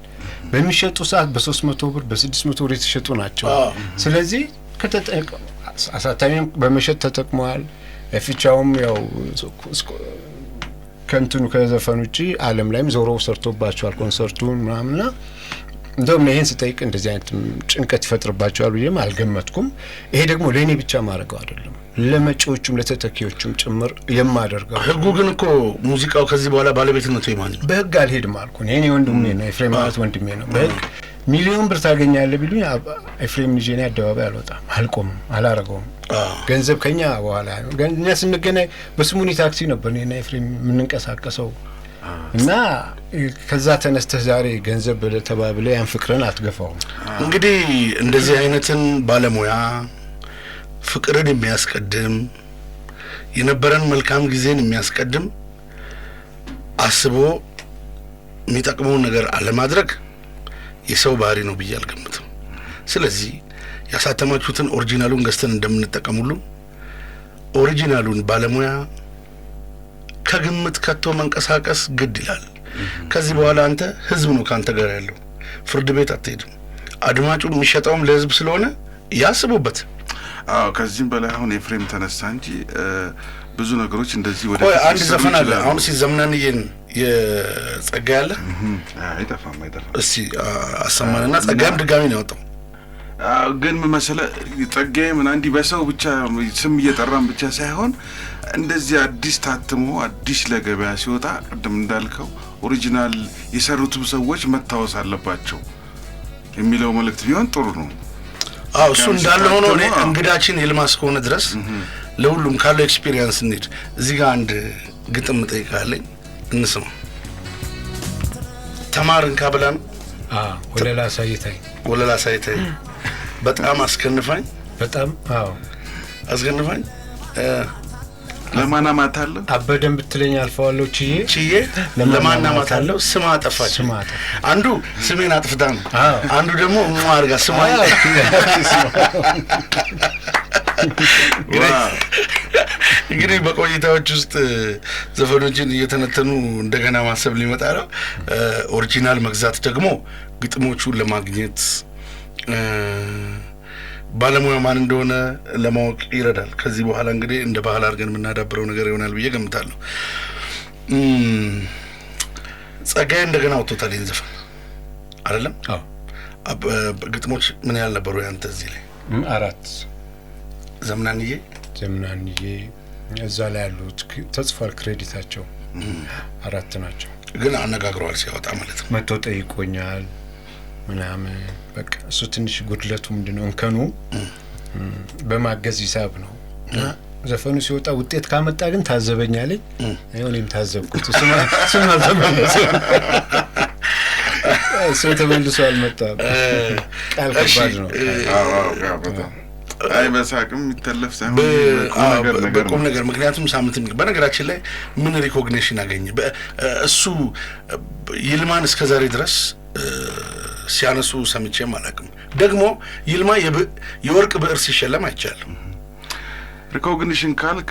በሚሸጡ ሰዓት በ300 ብር በ600 ብር የተሸጡ ናቸው። ስለዚህ አሳታሚም በመሸጥ ተጠቅመዋል። ፍቻውም ያው ከንቱኑ ከዘፈን ውጪ ዓለም ላይም ዞሮ ሰርቶባቸዋል ኮንሰርቱን ምናምንና እንደውም ይሄን ስጠይቅ እንደዚህ አይነት ጭንቀት ይፈጥርባቸዋል ብዬም አልገመትኩም። ይሄ ደግሞ ለእኔ ብቻ ማድረገው አይደለም ለመጪዎቹም ለተተኪዎቹም ጭምር የማደርገው። ህጉ ግን እኮ ሙዚቃው ከዚህ በኋላ ባለቤትነቱ የማን ነው? በህግ አልሄድም አልኩ። እኔ ወንድሜ ነው ኤፍሬም ማለት ወንድሜ ነው። በህግ ሚሊዮን ብር ታገኛለህ ቢሉኝ ኤፍሬም ልጄ እኔ አደባባይ አልወጣም፣ አልቆምም፣ አላረገውም። ገንዘብ ከኛ በኋላ እኛ ስንገናኝ በስሙኒ ታክሲ ነበር እኔና ኤፍሬም የምንንቀሳቀሰው እና ከዛ ተነስተህ ዛሬ ገንዘብ ተባብለ ያን ፍቅርን አትገፋውም። እንግዲህ እንደዚህ አይነትን ባለሙያ ፍቅርን የሚያስቀድም የነበረን መልካም ጊዜን የሚያስቀድም አስቦ የሚጠቅመውን ነገር አለማድረግ የሰው ባህሪ ነው ብዬ አልገምትም። ስለዚህ ያሳተማችሁትን ኦሪጂናሉን ገዝተን እንደምንጠቀም ሁሉ ኦሪጂናሉን ባለሙያ ከግምት ከቶ መንቀሳቀስ ግድ ይላል። ከዚህ በኋላ አንተ ህዝብ ነው ካንተ ጋር ያለው፣ ፍርድ ቤት አትሄድም። አድማጩ የሚሸጠውም ለህዝብ ስለሆነ ያስቡበት። ከዚህም በላይ አሁን ኤፍሬም ተነሳ እንጂ ብዙ ነገሮች እንደዚህ ወደ አንድ ዘፈን አለ አሁን ሲዘምናንየን የጸጋ ያለ አይጠፋም። እስቲ አሰማንና ጸጋም ድጋሚ ነው ያወጣው። ግን ምን መሰለህ ጸጋዬ ምን አንዲ በሰው ብቻ ስም እየጠራን ብቻ ሳይሆን እንደዚህ አዲስ ታትሞ አዲስ ለገበያ ሲወጣ ቅድም እንዳልከው ኦሪጂናል የሰሩትም ሰዎች መታወስ አለባቸው የሚለው መልእክት ቢሆን ጥሩ ነው። እሱ እንዳለ ሆኖ እኔ እንግዳችን ይልማስ ከሆነ ድረስ ለሁሉም ካለው ኤክስፒሪየንስ እንሂድ። እዚህ ጋር አንድ ግጥም ጠይቃለኝ እንስማ። ተማርን ካብላን ወለላ ሳይታይ በጣም አስከንፋኝ በጣም አስከንፋኝ ለማናማታለሁ አበደም ብትለኝ አልፈዋለሁ ቺዬ ለማናማታለሁ ስማ አጠፋች አንዱ ስሜን አጥፍታ ነው አንዱ ደግሞ አርጋ ስማ እንግዲህ በቆይታዎች ውስጥ ዘፈኖችን እየተነተኑ እንደገና ማሰብ ሊመጣ ነው ኦሪጂናል መግዛት ደግሞ ግጥሞቹን ለማግኘት ባለሙያ ማን እንደሆነ ለማወቅ ይረዳል ከዚህ በኋላ እንግዲህ እንደ ባህል አድርገን የምናዳብረው ነገር ይሆናል ብዬ ገምታለሁ ጸጋዬ እንደገና አውጥቶታል ዘፈን አይደለም ግጥሞች ምን ያህል ነበሩ ያንተ እዚህ ላይ 4 ዘምናንዬ እዛ ላይ ያሉት ተጽፏል ክሬዲታቸው 4 ናቸው ግን አነጋግረዋል ሲያወጣ ማለት ነው መጥቶ ጠይቆኛል ምናምን በቃ እሱ ትንሽ ጉድለቱ ምንድነው እንከኑ በማገዝ ሂሳብ ነው ዘፈኑ ሲወጣ ውጤት ካመጣ ግን ታዘበኛለኝ እኔም ታዘብኩት እሱ ተመልሶ አልመጣም ቃል ከባድ ነው አይ በሳቅም ይተለፍ ሳይሆን በቁም ነገር ምክንያቱም ሳምንት በነገራችን ላይ ምን ሪኮግኒሽን አገኘ እሱ ይልማን እስከዛሬ ድረስ ሲያነሱ ሰምቼም አላውቅም ደግሞ ይልማ የወርቅ ብዕር ሲሸለም አይቻልም ሪኮግኒሽን ካልክ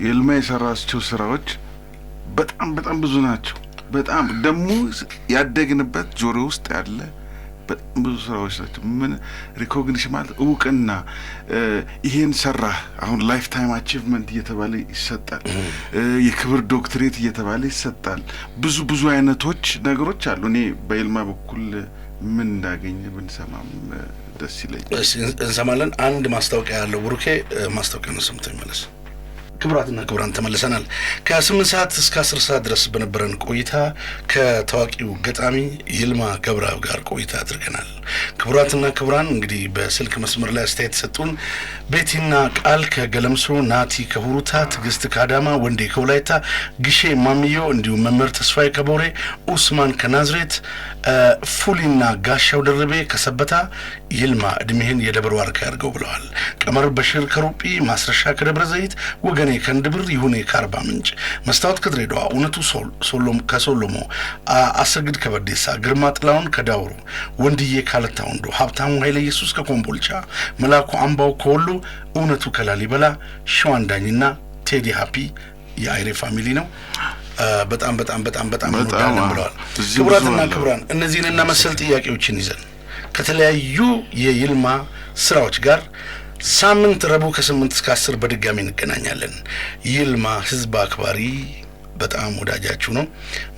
ይልማ የሰራቸው ስራዎች በጣም ብዙ ናቸው በጣም ደግሞ ያደግንበት ጆሮ ውስጥ ያለ በጣም ብዙ ስራዎች ናቸው ምን ሪኮግኒሽን ማለት እውቅና ይሄን ሰራህ አሁን ላይፍ ታይም አቺቭመንት እየተባለ ይሰጣል የክብር ዶክትሬት እየተባለ ይሰጣል ብዙ አይነቶች ነገሮች አሉ እኔ በይልማ በኩል ምን እንዳገኘ ብንሰማም ደስ ይለኛል እንሰማለን አንድ ማስታወቂያ ያለው ብሩኬ ማስታወቂያ ነው ሰምተን መለስ ክብራትና ክብራን ተመልሰናል ከ8 ሰዓት እስከ 10 ሰዓት ድረስ በነበረን ቆይታ ከታዋቂው ገጣሚ ይልማ ገብረአብ ጋር ቆይታ አድርገናል ክብራትና ክብራን እንግዲህ በስልክ መስመር ላይ አስተያየት ሰጡን ቤቲና ቃል ከገለምሶ ናቲ ከሁሩታ ትግስት ከአዳማ ወንዴ ከወላይታ ግሼ ማሚዮ እንዲሁም መምህር ተስፋዬ ከቦሬ ኡስማን ከናዝሬት ፉሊና ጋሻው ደርቤ ከሰበታ ይልማ እድሜህን የደብረ ዋርካ ያርገው ብለዋል ቀመር በሽር ከሩጲ ማስረሻ ከደብረ ዘይት ወገኔ ከንድብር ይሁኔ ከአርባ ምንጭ መስታወት ከድሬዳዋ እውነቱ ከሶሎሞ አሰግድ ከበዴሳ ግርማ ጥላውን ከዳውሮ ወንድዬ ካለታ ወንዶ ሀብታሙ ኃይለ ኢየሱስ ከኮምቦልቻ መላኩ አምባው ከወሎ እውነቱ ከላሊበላ ሸዋንዳኝና ቴዲ ሃፒ የአይሬ ፋሚሊ ነው በጣም እንወዳለን ብለዋል ክብራትና ክብራን እነዚህንና መሰል ጥያቄዎችን ይዘን ከተለያዩ የይልማ ስራዎች ጋር ሳምንት ረቡዕ ከ8 እስከ 10 በድጋሚ እንገናኛለን ይልማ ህዝብ አክባሪ በጣም ወዳጃችሁ ነው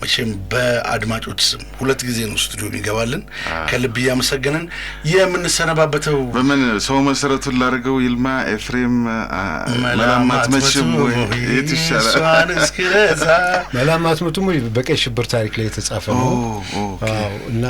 መቼም በአድማጮች ስም 2 ጊዜ ነው ስቱዲዮ የሚገባልን ከልብ ያመሰግነን የምንሰነባበተው በምን ሰው መሰረቱን ላርገው ይልማ ኤፍሬም መላማት መቼም ወይ እሷን እስከዛ መላማት መቼም በቀይ ሽብር ታሪክ ላይ የተጻፈ ነው እና